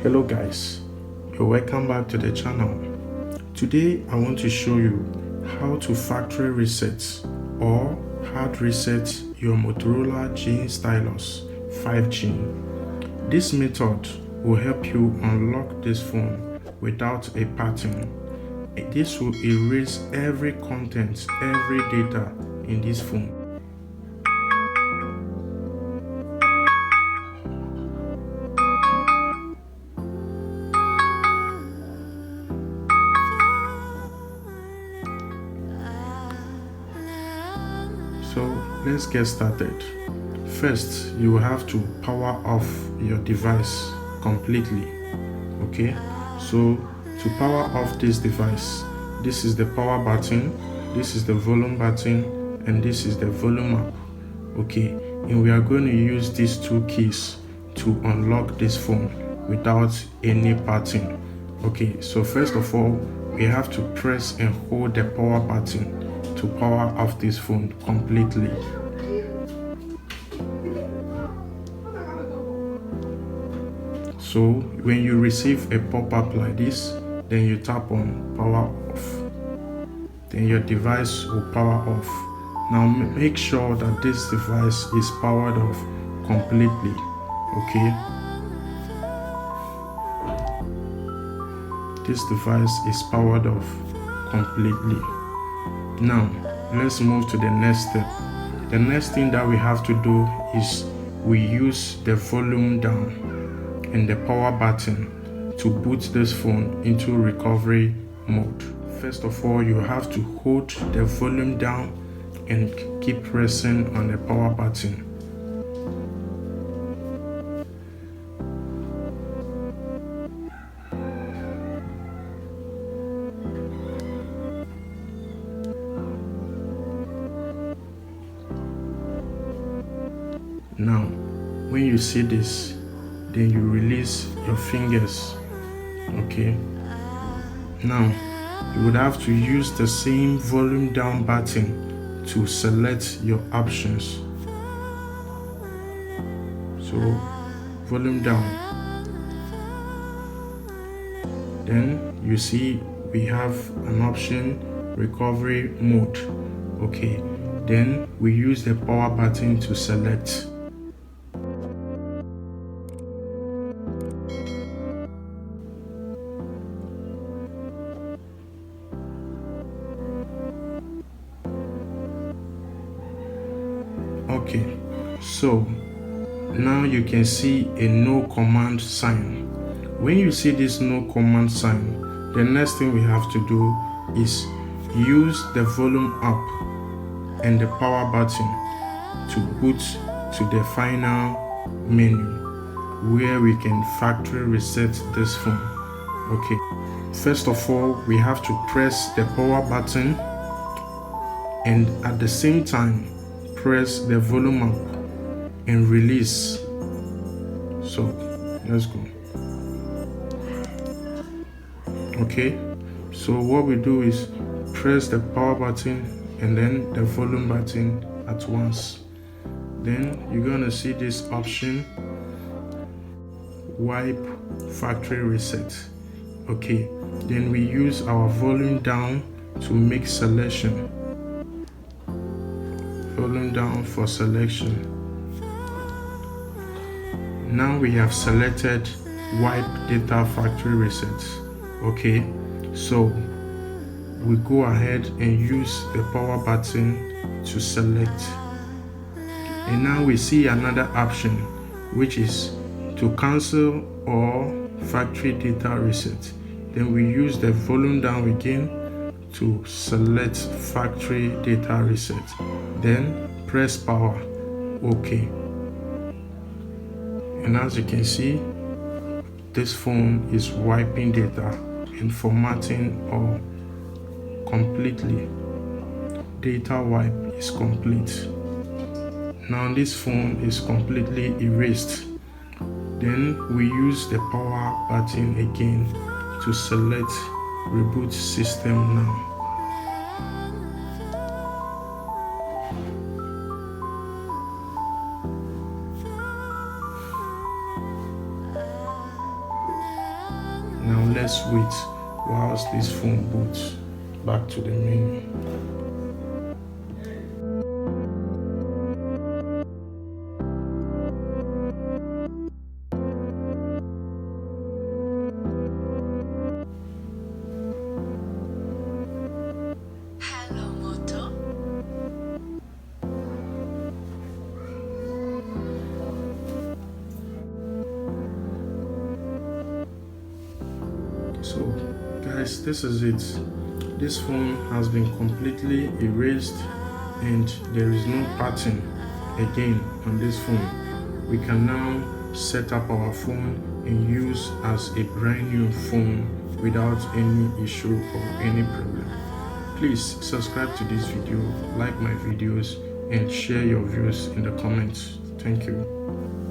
Hello guys, you're welcome back to the channel. Today I want to show you how to factory reset or hard reset your Moto G Stylus 5G. This method will help you unlock this phone without a pattern. This will erase every content, every data in this phone. So let's get started. First, you will have to power off your device completely. Okay, so to power off this device, this is the power button, this is the volume button, and this is the volume up. Okay, and we are going to use these two keys to unlock this phone without any pattern. Okay, so first of all, we have to press and hold the power button to power off this phone completely. So when you receive a pop-up like this, then you tap on power off, then your device will power off. Now make sure that this device is powered off completely. Okay, this device is powered off completely. Now let's move to the next step. The next thing that we have to do is we use the volume down and the power button to boot this phone into recovery mode. First of all, you have to hold the volume down and keep pressing on the power button. Now, when you see this, then you release your fingers. Okay. Now, you would have to use the same volume down button to select your options. So, volume down. Then you see we have an option, recovery mode. Okay. Then we use the power button to select. Okay, so now you can see a no command sign. When you see this no command sign, the next thing we have to do is use the volume up and the power button to boot to the final menu where we can factory reset this phone. Okay, first of all, we have to press the power button and at the same time press the volume up and release. So let's go. Okay, so what we do is press the power button and then the volume button at once. Then you're gonna see this option, wipe factory reset. Okay, then we use our volume down to make selection. Volume down for selection. Now we have selected wipe data factory reset. Okay, so we go ahead and use the power button to select. And now we see another option, which is to cancel or factory data reset. Then we use the volume down again to select factory data reset. Then press power. Okay. And as you can see, this phone is wiping data and formatting all completely. Data wipe is complete. Now this phone is completely erased. Then we use the power button again to select reboot system now. Now let's wait whilst this phone boots back to the menu. Hello, Moto. So guys, this is it. This phone has been completely erased and there is no pattern again on this phone. We can now set up our phone and use as a brand new phone without any issue or any problem. Please subscribe to this video, like my videos, and share your views in the comments. Thank you.